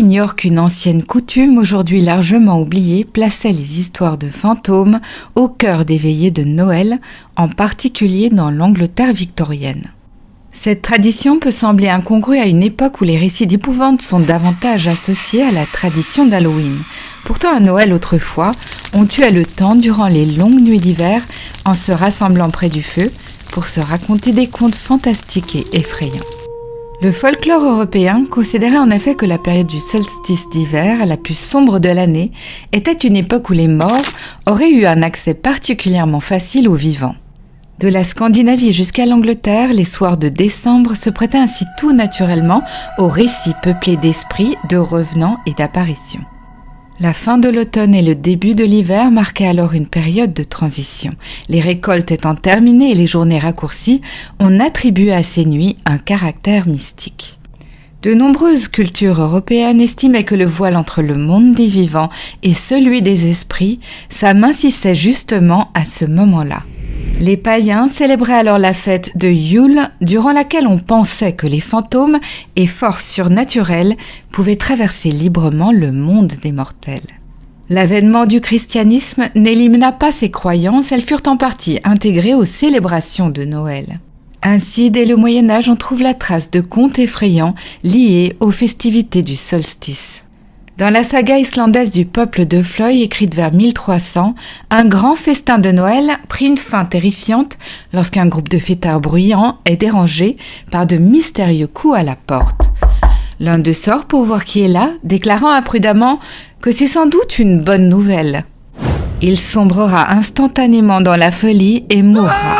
ignore qu'une ancienne coutume, aujourd'hui largement oubliée, plaçait les histoires de fantômes au cœur des veillées de Noël, en particulier dans l'Angleterre victorienne. Cette tradition peut sembler incongrue à une époque où les récits d'épouvante sont davantage associés à la tradition d'Halloween. Pourtant, à Noël autrefois, on tuait le temps durant les longues nuits d'hiver en se rassemblant près du feu pour se raconter des contes fantastiques et effrayants. Le folklore européen considérait en effet que la période du solstice d'hiver, la plus sombre de l'année, était une époque où les morts auraient eu un accès particulièrement facile aux vivants. De la Scandinavie jusqu'à l'Angleterre, les soirs de décembre se prêtaient ainsi tout naturellement aux récits peuplés d'esprits, de revenants et d'apparitions. La fin de l'automne et le début de l'hiver marquaient alors une période de transition. Les récoltes étant terminées et les journées raccourcies, on attribuait à ces nuits un caractère mystique. De nombreuses cultures européennes estimaient que le voile entre le monde des vivants et celui des esprits s'amincissait justement à ce moment-là. Les païens célébraient alors la fête de Yule, durant laquelle on pensait que les fantômes et forces surnaturelles pouvaient traverser librement le monde des mortels. L'avènement du christianisme n'élimina pas ces croyances, elles furent en partie intégrées aux célébrations de Noël. Ainsi, dès le Moyen-Âge, on trouve la trace de contes effrayants liés aux festivités du solstice. Dans la saga islandaise du peuple de Floy, écrite vers 1300, un grand festin de Noël prit une fin terrifiante lorsqu'un groupe de fêtards bruyants est dérangé par de mystérieux coups à la porte. L'un d'eux sort pour voir qui est là, déclarant imprudemment que c'est sans doute une bonne nouvelle. Il sombrera instantanément dans la folie et mourra.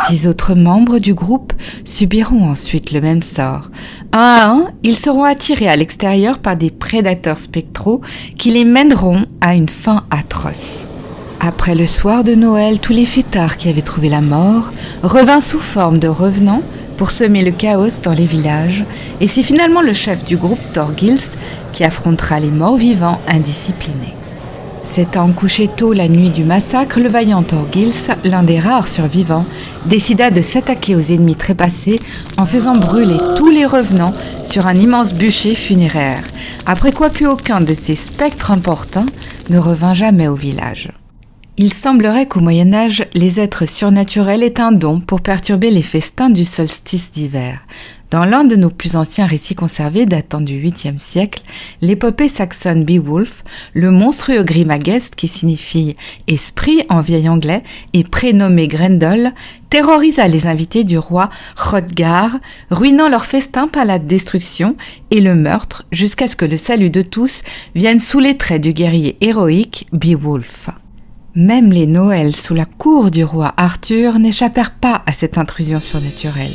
6 autres membres du groupe subiront ensuite le même sort. Un à un, ils seront attirés à l'extérieur par des prédateurs spectraux qui les mèneront à une fin atroce. Après le soir de Noël, tous les fêtards qui avaient trouvé la mort revinrent sous forme de revenants pour semer le chaos dans les villages, et c'est finalement le chef du groupe, Thorgils, qui affrontera les morts vivants indisciplinés. S'étant couché tôt la nuit du massacre, le vaillant Thorgils, l'un des rares survivants, décida de s'attaquer aux ennemis trépassés en faisant brûler tous les revenants sur un immense bûcher funéraire, après quoi plus aucun de ces spectres importuns ne revint jamais au village. Il semblerait qu'au Moyen-Âge, les êtres surnaturels aient un don pour perturber les festins du solstice d'hiver. Dans l'un de nos plus anciens récits conservés datant du 8e siècle, l'épopée saxonne Beowulf, le monstrueux Grimagest, qui signifie « esprit » en vieil anglais, et prénommé Grendel, terrorisa les invités du roi Hrothgar, ruinant leur festin par la destruction et le meurtre, jusqu'à ce que le salut de tous vienne sous les traits du guerrier héroïque Beowulf. Même les Noëls sous la cour du roi Arthur n'échappèrent pas à cette intrusion surnaturelle.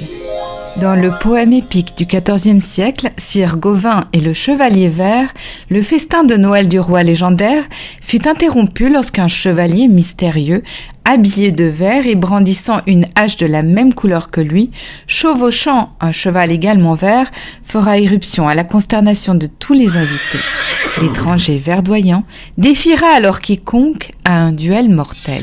Dans le poème épique du XIVe siècle, Sir Gawain et le Chevalier Vert, le festin de Noël du roi légendaire fut interrompu lorsqu'un chevalier mystérieux, habillé de vert et brandissant une hache de la même couleur que lui, chevauchant un cheval également vert, fera irruption à la consternation de tous les invités. L'étranger verdoyant défiera alors quiconque à un duel mortel.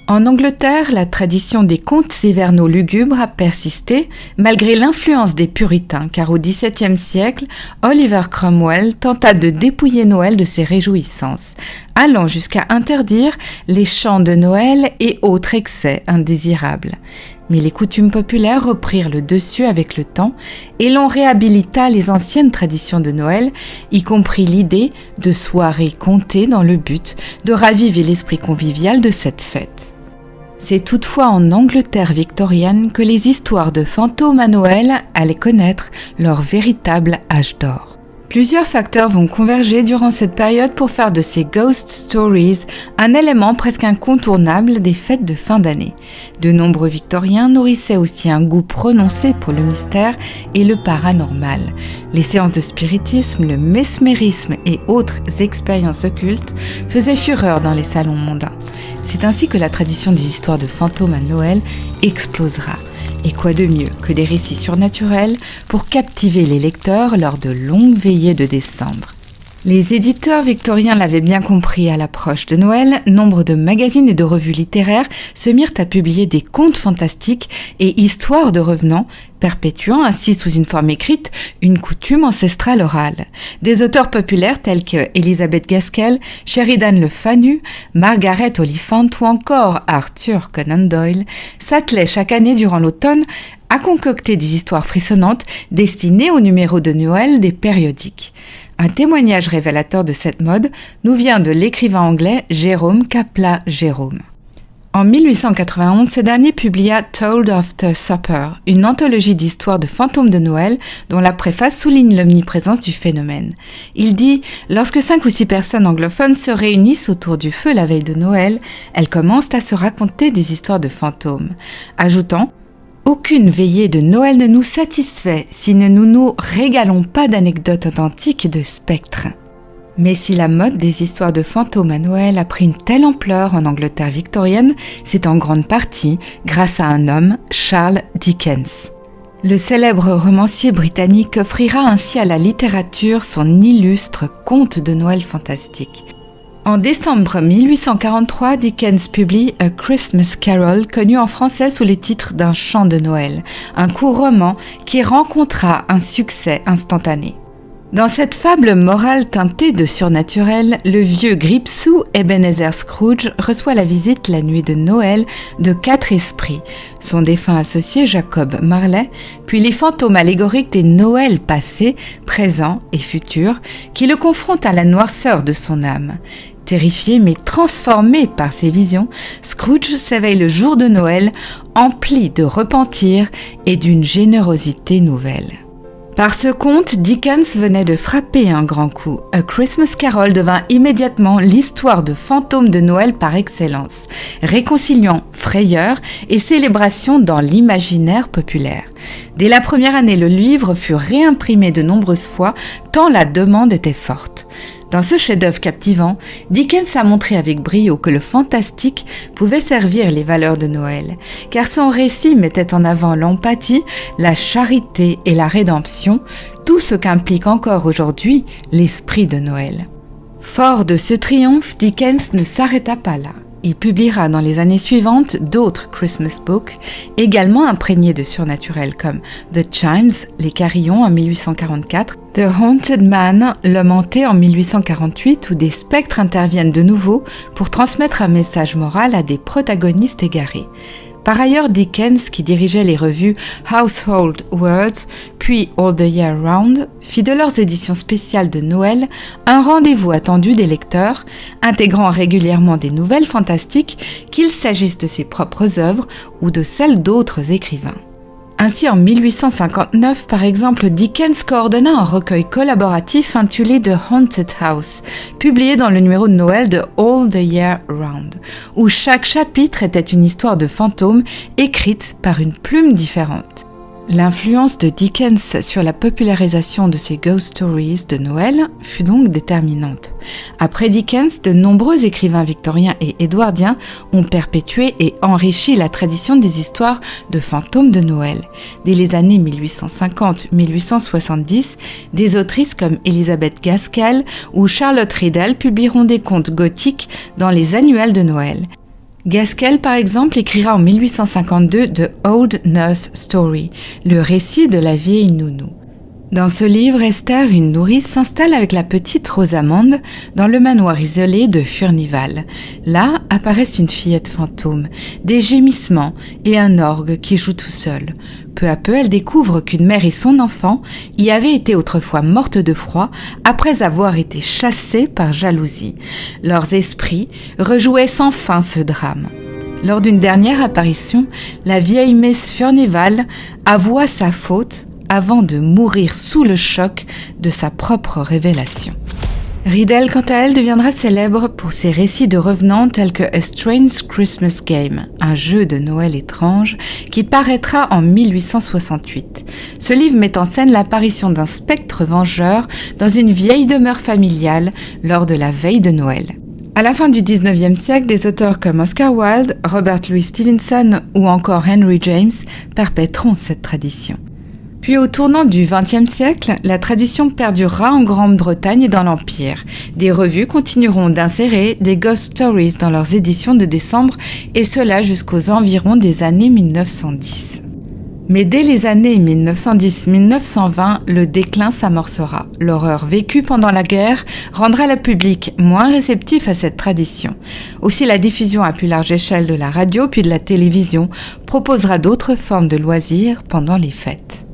En Angleterre, la tradition des contes hivernaux lugubres a persisté malgré l'influence des puritains, car au XVIIe siècle, Oliver Cromwell tenta de dépouiller Noël de ses réjouissances, allant jusqu'à interdire les chants de Noël et autres excès indésirables. Mais les coutumes populaires reprirent le dessus avec le temps et l'on réhabilita les anciennes traditions de Noël, y compris l'idée de soirées comptées dans le but de raviver l'esprit convivial de cette fête. C'est toutefois en Angleterre victorienne que les histoires de fantômes à Noël allaient connaître leur véritable âge d'or. Plusieurs facteurs vont converger durant cette période pour faire de ces ghost stories un élément presque incontournable des fêtes de fin d'année. De nombreux Victoriens nourrissaient aussi un goût prononcé pour le mystère et le paranormal. Les séances de spiritisme, le mesmérisme et autres expériences occultes faisaient fureur dans les salons mondains. C'est ainsi que la tradition des histoires de fantômes à Noël explosera. Et quoi de mieux que des récits surnaturels pour captiver les lecteurs lors de longues veillées de décembre. Les éditeurs victoriens l'avaient bien compris à l'approche de Noël, nombre de magazines et de revues littéraires se mirent à publier des contes fantastiques et histoires de revenants, perpétuant ainsi sous une forme écrite une coutume ancestrale orale. Des auteurs populaires tels que Elizabeth Gaskell, Sheridan Le Fanu, Margaret Oliphant ou encore Arthur Conan Doyle s'attelaient chaque année durant l'automne à concocter des histoires frissonnantes destinées aux numéros de Noël des périodiques. Un témoignage révélateur de cette mode nous vient de l'écrivain anglais Jérôme Kaplan-Jérôme. En 1891, ce dernier publia Told After Supper, une anthologie d'histoires de fantômes de Noël dont la préface souligne l'omniprésence du phénomène. Il dit « Lorsque 5 ou 6 personnes anglophones se réunissent autour du feu la veille de Noël, elles commencent à se raconter des histoires de fantômes. » Ajoutant « Aucune veillée de Noël ne nous satisfait si nous ne nous régalons pas d'anecdotes authentiques de spectres. » Mais si la mode des histoires de fantômes à Noël a pris une telle ampleur en Angleterre victorienne, c'est en grande partie grâce à un homme, Charles Dickens. Le célèbre romancier britannique offrira ainsi à la littérature son illustre conte de Noël fantastique. En décembre 1843, Dickens publie A Christmas Carol, connu en français sous les titres d'un chant de Noël, un court roman qui rencontra un succès instantané. Dans cette fable morale teintée de surnaturel, le vieux Gripsou Ebenezer Scrooge reçoit la visite la nuit de Noël de 4 esprits, son défunt associé Jacob Marley, puis les fantômes allégoriques des Noëls passés, présents et futurs, qui le confrontent à la noirceur de son âme. Terrifié mais transformé par ces visions, Scrooge s'éveille le jour de Noël, empli de repentir et d'une générosité nouvelle. Par ce conte, Dickens venait de frapper un grand coup. A Christmas Carol devint immédiatement l'histoire de fantômes de Noël par excellence, réconciliant frayeur et célébration dans l'imaginaire populaire. Dès la première année, le livre fut réimprimé de nombreuses fois, tant la demande était forte. Dans ce chef-d'œuvre captivant, Dickens a montré avec brio que le fantastique pouvait servir les valeurs de Noël, car son récit mettait en avant l'empathie, la charité et la rédemption, tout ce qu'implique encore aujourd'hui l'esprit de Noël. Fort de ce triomphe, Dickens ne s'arrêta pas là. Il publiera dans les années suivantes d'autres Christmas books, également imprégnés de surnaturel comme The Chimes, Les Carillons en 1844, The Haunted Man, L'Homme hanté en 1848, où des spectres interviennent de nouveau pour transmettre un message moral à des protagonistes égarés. Par ailleurs, Dickens, qui dirigeait les revues Household Words, puis All the Year Round, fit de leurs éditions spéciales de Noël un rendez-vous attendu des lecteurs, intégrant régulièrement des nouvelles fantastiques, qu'il s'agisse de ses propres œuvres ou de celles d'autres écrivains. Ainsi, en 1859, par exemple, Dickens coordonna un recueil collaboratif intitulé The Haunted House, publié dans le numéro de Noël de All the Year Round, où chaque chapitre était une histoire de fantôme écrite par une plume différente. L'influence de Dickens sur la popularisation de ces ghost stories de Noël fut donc déterminante. Après Dickens, de nombreux écrivains victoriens et édouardiens ont perpétué et enrichi la tradition des histoires de fantômes de Noël. Dès les années 1850-1870, des autrices comme Elizabeth Gaskell ou Charlotte Riddell publieront des contes gothiques dans les annuels de Noël. Gaskell, par exemple, écrira en 1852 The Old Nurse Story, le récit de la vieille nounou. Dans ce livre, Esther, une nourrice, s'installe avec la petite Rosamande dans le manoir isolé de Furnival. Là apparaissent une fillette fantôme, des gémissements et un orgue qui joue tout seul. Peu à peu, elle découvre qu'une mère et son enfant y avaient été autrefois mortes de froid après avoir été chassées par jalousie. Leurs esprits rejouaient sans fin ce drame. Lors d'une dernière apparition, la vieille Miss Furnival avoua sa faute avant de mourir sous le choc de sa propre révélation. Riddell, quant à elle, deviendra célèbre pour ses récits de revenants tels que A Strange Christmas Game, un jeu de Noël étrange, qui paraîtra en 1868. Ce livre met en scène l'apparition d'un spectre vengeur dans une vieille demeure familiale lors de la veille de Noël. À la fin du XIXe siècle, des auteurs comme Oscar Wilde, Robert Louis Stevenson ou encore Henry James perpétreront cette tradition. Puis au tournant du XXe siècle, la tradition perdurera en Grande-Bretagne et dans l'Empire. Des revues continueront d'insérer des ghost stories dans leurs éditions de décembre, et cela jusqu'aux environs des années 1910. Mais dès les années 1910-1920, le déclin s'amorcera. L'horreur vécue pendant la guerre rendra le public moins réceptif à cette tradition. Aussi, la diffusion à plus large échelle de la radio puis de la télévision proposera d'autres formes de loisirs pendant les fêtes.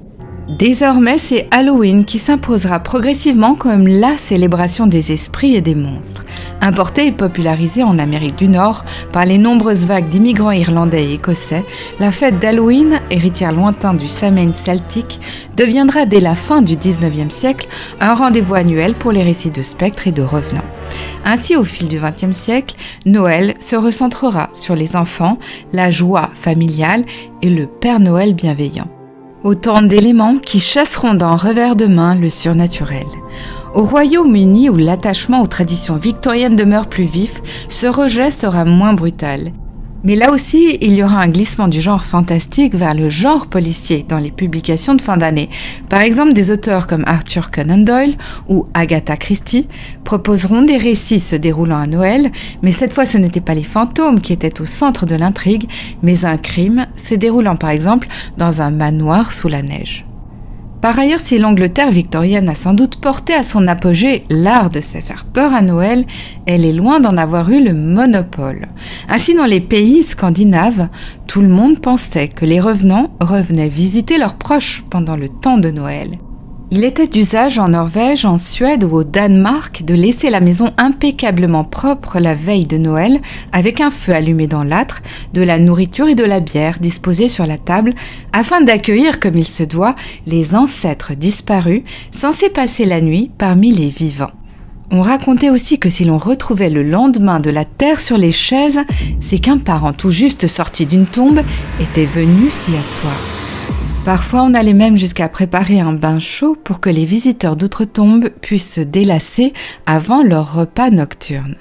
Désormais, c'est Halloween qui s'imposera progressivement comme la célébration des esprits et des monstres. Importée et popularisée en Amérique du Nord par les nombreuses vagues d'immigrants irlandais et écossais, la fête d'Halloween, héritière lointain du Samhain celtique, deviendra dès la fin du XIXe siècle un rendez-vous annuel pour les récits de spectres et de revenants. Ainsi, au fil du XXe siècle, Noël se recentrera sur les enfants, la joie familiale et le Père Noël bienveillant. Autant d'éléments qui chasseront d'un revers de main le surnaturel. Au Royaume-Uni, où l'attachement aux traditions victoriennes demeure plus vif, ce rejet sera moins brutal. Mais là aussi, il y aura un glissement du genre fantastique vers le genre policier dans les publications de fin d'année. Par exemple, des auteurs comme Arthur Conan Doyle ou Agatha Christie proposeront des récits se déroulant à Noël, mais cette fois ce n'étaient pas les fantômes qui étaient au centre de l'intrigue, mais un crime se déroulant par exemple dans un manoir sous la neige. Par ailleurs, si l'Angleterre victorienne a sans doute porté à son apogée l'art de se faire peur à Noël, elle est loin d'en avoir eu le monopole. Ainsi, dans les pays scandinaves, tout le monde pensait que les revenants revenaient visiter leurs proches pendant le temps de Noël. Il était d'usage en Norvège, en Suède ou au Danemark de laisser la maison impeccablement propre la veille de Noël avec un feu allumé dans l'âtre, de la nourriture et de la bière disposées sur la table afin d'accueillir comme il se doit les ancêtres disparus censés passer la nuit parmi les vivants. On racontait aussi que si l'on retrouvait le lendemain de la terre sur les chaises, c'est qu'un parent tout juste sorti d'une tombe était venu s'y asseoir. Parfois, on allait même jusqu'à préparer un bain chaud pour que les visiteurs d'outre-tombe puissent se délasser avant leur repas nocturne.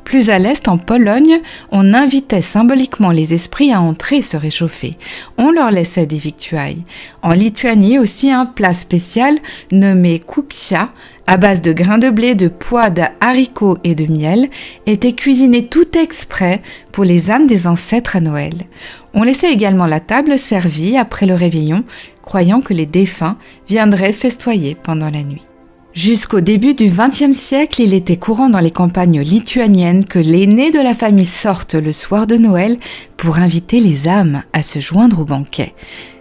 Plus à l'est, en Pologne, on invitait symboliquement les esprits à entrer se réchauffer. On leur laissait des victuailles. En Lituanie aussi, un plat spécial nommé kuksia, à base de grains de blé, de pois, de haricots et de miel, était cuisiné tout exprès pour les âmes des ancêtres à Noël. On laissait également la table servie après le réveillon, croyant que les défunts viendraient festoyer pendant la nuit. Jusqu'au début du XXe siècle, il était courant dans les campagnes lituaniennes que l'aîné de la famille sorte le soir de Noël pour inviter les âmes à se joindre au banquet.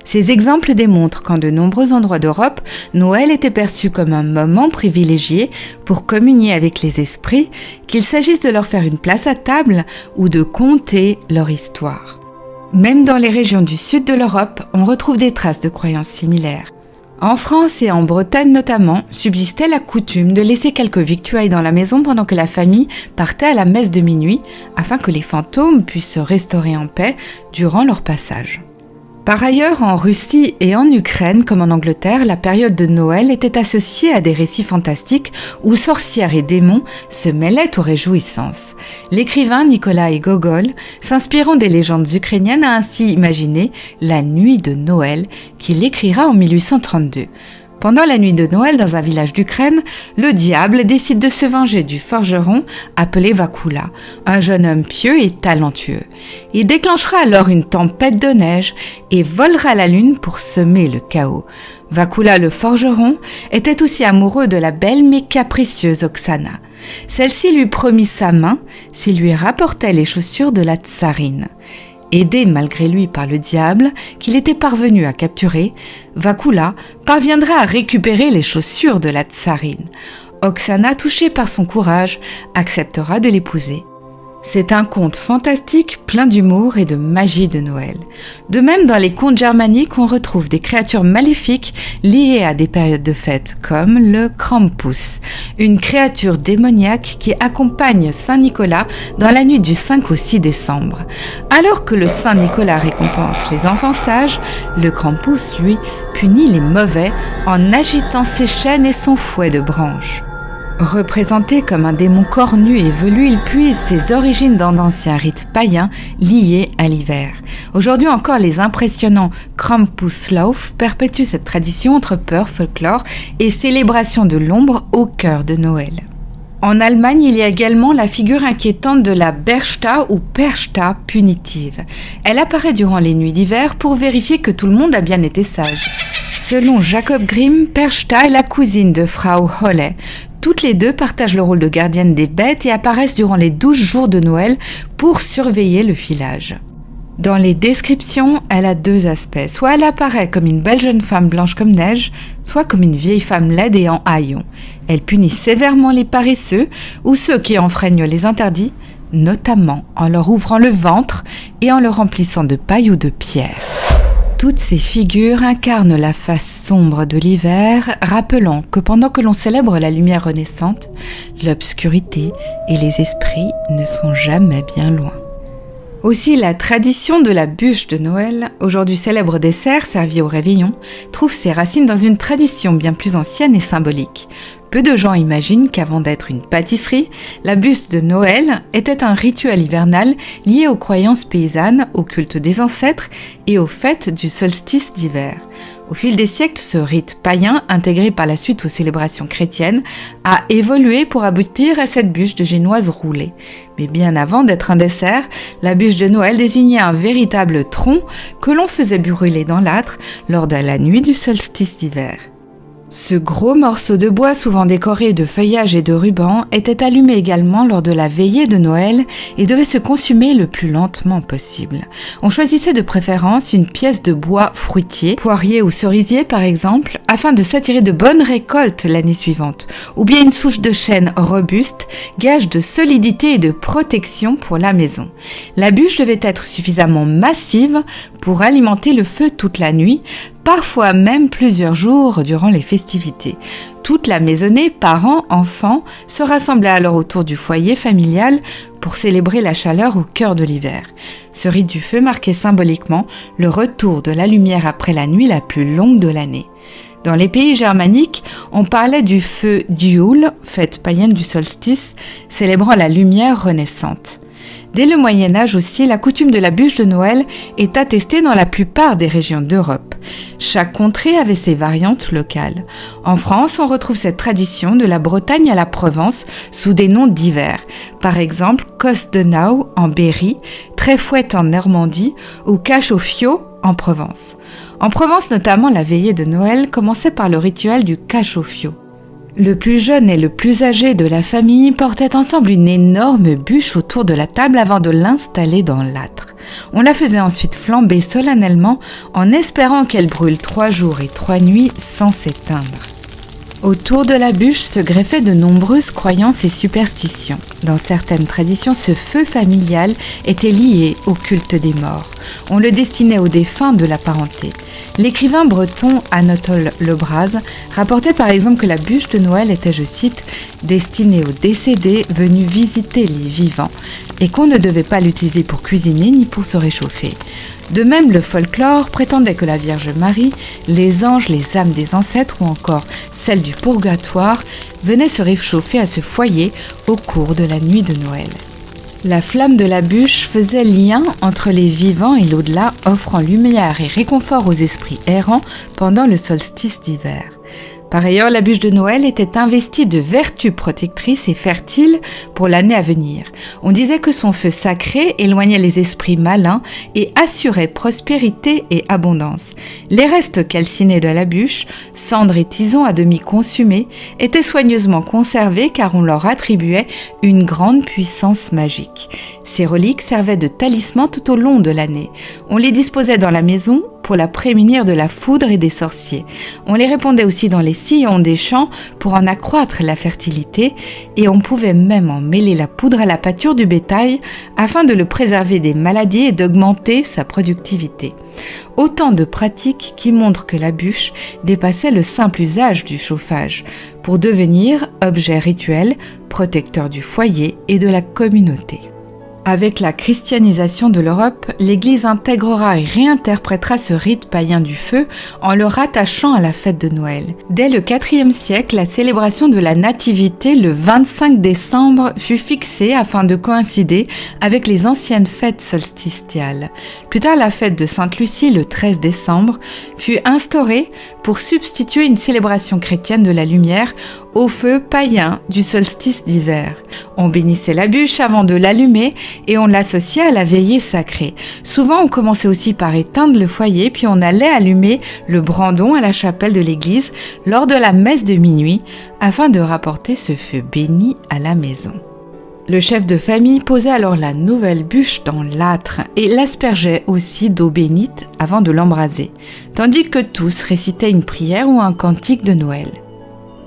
Ces exemples démontrent qu'en de nombreux endroits d'Europe, Noël était perçu comme un moment privilégié pour communier avec les esprits, qu'il s'agisse de leur faire une place à table ou de conter leur histoire. Même dans les régions du sud de l'Europe, on retrouve des traces de croyances similaires. En France et en Bretagne notamment, subsistait la coutume de laisser quelques victuailles dans la maison pendant que la famille partait à la messe de minuit, afin que les fantômes puissent se restaurer en paix durant leur passage. Par ailleurs, en Russie et en Ukraine, comme en Angleterre, la période de Noël était associée à des récits fantastiques où sorcières et démons se mêlaient aux réjouissances. L'écrivain Nikolai Gogol, s'inspirant des légendes ukrainiennes, a ainsi imaginé la nuit de Noël qu'il écrira en 1832. Pendant la nuit de Noël, dans un village d'Ukraine, le diable décide de se venger du forgeron appelé Vakula, un jeune homme pieux et talentueux. Il déclenchera alors une tempête de neige et volera la lune pour semer le chaos. Vakula le forgeron était aussi amoureux de la belle mais capricieuse Oksana. Celle-ci lui promit sa main s'il lui rapportait les chaussures de la tsarine. Aidé malgré lui par le diable, qu'il était parvenu à capturer, Vakula parviendra à récupérer les chaussures de la tsarine. Oksana, touchée par son courage, acceptera de l'épouser. C'est un conte fantastique plein d'humour et de magie de Noël. De même, dans les contes germaniques, on retrouve des créatures maléfiques liées à des périodes de fête, comme le Krampus, une créature démoniaque qui accompagne Saint Nicolas dans la nuit du 5 au 6 décembre. Alors que le Saint Nicolas récompense les enfants sages, le Krampus, lui, punit les mauvais en agitant ses chaînes et son fouet de branches. Représenté comme un démon cornu et velu, il puise ses origines dans d'anciens rites païens liés à l'hiver. Aujourd'hui encore, les impressionnants Krampuslauf perpétuent cette tradition entre peur, folklore et célébration de l'ombre au cœur de Noël. En Allemagne, il y a également la figure inquiétante de la Berchta ou Perchta punitive. Elle apparaît durant les nuits d'hiver pour vérifier que tout le monde a bien été sage. Selon Jacob Grimm, Perchta est la cousine de Frau Holle. Toutes les deux partagent le rôle de gardienne des bêtes et apparaissent durant les 12 jours de Noël pour surveiller le filage. Dans les descriptions, elle a deux aspects. Soit elle apparaît comme une belle jeune femme blanche comme neige, soit comme une vieille femme laide et en haillons. Elle punit sévèrement les paresseux ou ceux qui enfreignent les interdits, notamment en leur ouvrant le ventre et en le remplissant de paille ou de pierres. Toutes ces figures incarnent la face sombre de l'hiver, rappelant que pendant que l'on célèbre la lumière renaissante, l'obscurité et les esprits ne sont jamais bien loin. Aussi, la tradition de la bûche de Noël, aujourd'hui célèbre dessert servi au réveillon, trouve ses racines dans une tradition bien plus ancienne et symbolique. Peu de gens imaginent qu'avant d'être une pâtisserie, la bûche de Noël était un rituel hivernal lié aux croyances paysannes, au culte des ancêtres et aux fêtes du solstice d'hiver. Au fil des siècles, ce rite païen, intégré par la suite aux célébrations chrétiennes, a évolué pour aboutir à cette bûche de génoise roulée. Mais bien avant d'être un dessert, la bûche de Noël désignait un véritable tronc que l'on faisait brûler dans l'âtre lors de la nuit du solstice d'hiver. Ce gros morceau de bois, souvent décoré de feuillages et de rubans, était allumé également lors de la veillée de Noël et devait se consumer le plus lentement possible. On choisissait de préférence une pièce de bois fruitier, poirier ou cerisier par exemple, afin de s'attirer de bonnes récoltes l'année suivante, ou bien une souche de chêne robuste, gage de solidité et de protection pour la maison. La bûche devait être suffisamment massive pour alimenter le feu toute la nuit, parfois même plusieurs jours durant les festivités. Toute la maisonnée, parents, enfants, se rassemblait alors autour du foyer familial pour célébrer la chaleur au cœur de l'hiver. Ce rite du feu marquait symboliquement le retour de la lumière après la nuit la plus longue de l'année. Dans les pays germaniques, on parlait du feu d'Yule, fête païenne du solstice, célébrant la lumière renaissante. Dès le Moyen-Âge aussi, la coutume de la bûche de Noël est attestée dans la plupart des régions d'Europe. Chaque contrée avait ses variantes locales. En France, on retrouve cette tradition de la Bretagne à la Provence sous des noms divers. Par exemple, Cosdenau en Berry, Tréfouette en Normandie ou Cachofiot en Provence. En Provence notamment, la veillée de Noël commençait par le rituel du Cachofiot. Le plus jeune et le plus âgé de la famille portaient ensemble une énorme bûche autour de la table avant de l'installer dans l'âtre. On la faisait ensuite flamber solennellement en espérant qu'elle brûle 3 jours et 3 nuits sans s'éteindre. Autour de la bûche se greffaient de nombreuses croyances et superstitions. Dans certaines traditions, ce feu familial était lié au culte des morts. On le destinait aux défunts de la parenté. L'écrivain breton Anatole Lebras rapportait par exemple que la bûche de Noël était, je cite, « destinée aux décédés venus visiter les vivants » et qu'on ne devait pas l'utiliser pour cuisiner ni pour se réchauffer. De même, le folklore prétendait que la Vierge Marie, les anges, les âmes des ancêtres ou encore celles du purgatoire venaient se réchauffer à ce foyer au cours de la nuit de Noël. La flamme de la bûche faisait lien entre les vivants et l'au-delà, offrant lumière et réconfort aux esprits errants pendant le solstice d'hiver. Par ailleurs, la bûche de Noël était investie de vertus protectrices et fertiles pour l'année à venir. On disait que son feu sacré éloignait les esprits malins et assurait prospérité et abondance. Les restes calcinés de la bûche, cendres et tisons à demi consumés, étaient soigneusement conservés car on leur attribuait une grande puissance magique. Ces reliques servaient de talisman tout au long de l'année. On les disposait dans la maison pour la prémunir de la foudre et des sorciers. On les répandait aussi dans les sillons des champs pour en accroître la fertilité et on pouvait même en mêler la poudre à la pâture du bétail afin de le préserver des maladies et d'augmenter sa productivité. Autant de pratiques qui montrent que la bûche dépassait le simple usage du chauffage pour devenir objet rituel, protecteur du foyer et de la communauté. Avec la christianisation de l'Europe, l'Église intégrera et réinterprétera ce rite païen du feu en le rattachant à la fête de Noël. Dès le IVe siècle, la célébration de la Nativité le 25 décembre fut fixée afin de coïncider avec les anciennes fêtes solsticiales. Plus tard, la fête de Sainte-Lucie, le 13 décembre, fut instaurée pour substituer une célébration chrétienne de la lumière au feu païen du solstice d'hiver. On bénissait la bûche avant de l'allumer et on l'associait à la veillée sacrée. Souvent, on commençait aussi par éteindre le foyer, puis on allait allumer le brandon à la chapelle de l'église lors de la messe de minuit afin de rapporter ce feu béni à la maison. Le chef de famille posait alors la nouvelle bûche dans l'âtre et l'aspergeait aussi d'eau bénite avant de l'embraser, tandis que tous récitaient une prière ou un cantique de Noël.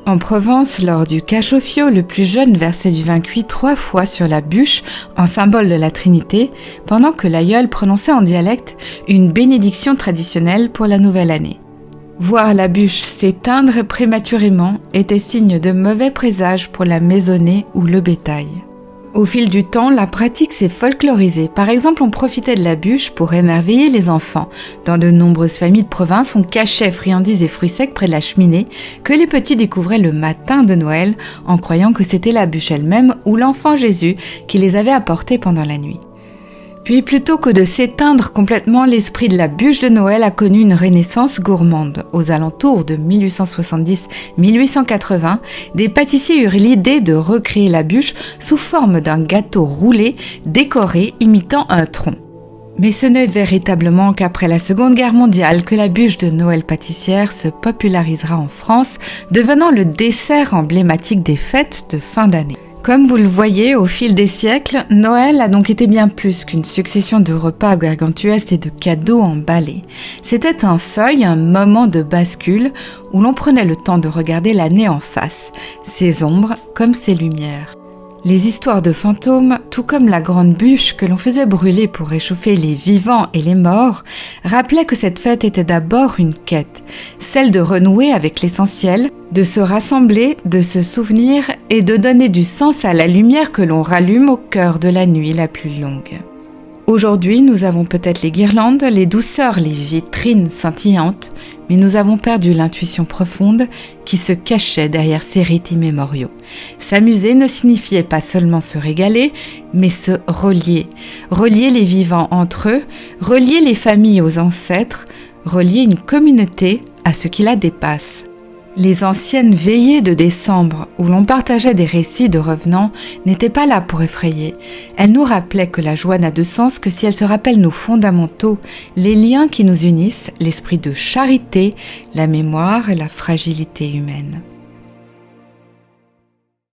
En Provence, lors du Cachoffio, le plus jeune versait du vin cuit 3 fois sur la bûche en symbole de la Trinité, pendant que l'aïeul prononçait en dialecte une bénédiction traditionnelle pour la nouvelle année. Voir la bûche s'éteindre prématurément était signe de mauvais présage pour la maisonnée ou le bétail. Au fil du temps, la pratique s'est folklorisée. Par exemple, on profitait de la bûche pour émerveiller les enfants. Dans de nombreuses familles de province, on cachait friandises et fruits secs près de la cheminée que les petits découvraient le matin de Noël en croyant que c'était la bûche elle-même ou l'enfant Jésus qui les avait apportés pendant la nuit. Puis, plutôt que de s'éteindre complètement, l'esprit de la bûche de Noël a connu une renaissance gourmande. Aux alentours de 1870-1880, des pâtissiers eurent l'idée de recréer la bûche sous forme d'un gâteau roulé, décoré, imitant un tronc. Mais ce n'est véritablement qu'après la Seconde Guerre mondiale que la bûche de Noël pâtissière se popularisera en France, devenant le dessert emblématique des fêtes de fin d'année. Comme vous le voyez, au fil des siècles, Noël a donc été bien plus qu'une succession de repas gargantuesques et de cadeaux emballés. C'était un seuil, un moment de bascule où l'on prenait le temps de regarder l'année en face, ses ombres comme ses lumières. Les histoires de fantômes, tout comme la grande bûche que l'on faisait brûler pour réchauffer les vivants et les morts, rappelaient que cette fête était d'abord une quête, celle de renouer avec l'essentiel, de se rassembler, de se souvenir et de donner du sens à la lumière que l'on rallume au cœur de la nuit la plus longue. Aujourd'hui, nous avons peut-être les guirlandes, les douceurs, les vitrines scintillantes, mais nous avons perdu l'intuition profonde qui se cachait derrière ces rites immémoriaux. S'amuser ne signifiait pas seulement se régaler, mais se relier. Relier les vivants entre eux, relier les familles aux ancêtres, relier une communauté à ce qui la dépasse. Les anciennes veillées de décembre, où l'on partageait des récits de revenants, n'étaient pas là pour effrayer. Elles nous rappelaient que la joie n'a de sens que si elle se rappelle nos fondamentaux, les liens qui nous unissent, l'esprit de charité, la mémoire et la fragilité humaine.